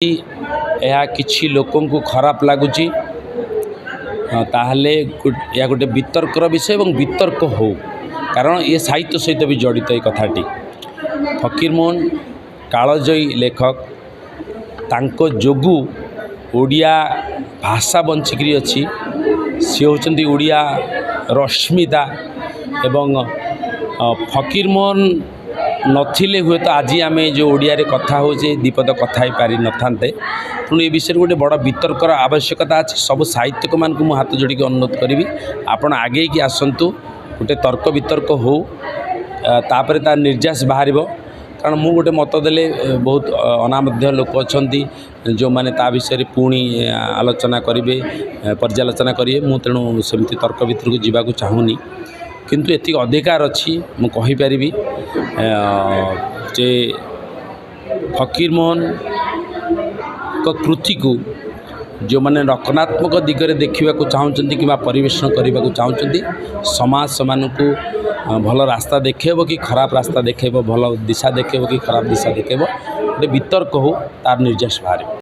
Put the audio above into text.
यह किसी लोक खराब लगुच ताहले यह गोटे वितर्कर विषय और वितर्क हो कारण ये साहित्य सहित भी जड़ित ये कथाटी फकीरमोहन कालजयी लेखक तांको जोगु ओडिया भाषा बंचिकी अच्छी सी होती ओडिया रश्मिता एवं फकीरमोहन नथिले हुए तो आज आम जो ओडिया रे कथा हो दीपद कथा ही पारि न था तेणु ये विषय गोटे बड़ वितर्कर आवश्यकता अच्छे सब साहित्यक मान को हाथ जोड़ी अनुरोध करी आपण आगे की आसतु गोटे तर्क वितर्क हो तापर ता निर्यास बाहर कारण मु गोटे मत देले बहुत अनामध्य लोक अच्छा जो मैंने ता विषय पुणी आलोचना करेंगे पर्यालोचना करेंगे मु तेणु सेमती तर्क भितर को जावाक चाहूनी किंतु एति अधिकार अच्छी मु कहीपरि जे फकीरमोहन को कृति को जो मैंने नकारात्मक दिगरे देखा चाहते कि परिवेषण करने को चाहते समाज से भल रास्ता देखेब कि खराब रास्ता देखेब भल दिशा देखेब कि खराब दिशा देखेब गोटे वितर्क हो तार निर्यास बाहर।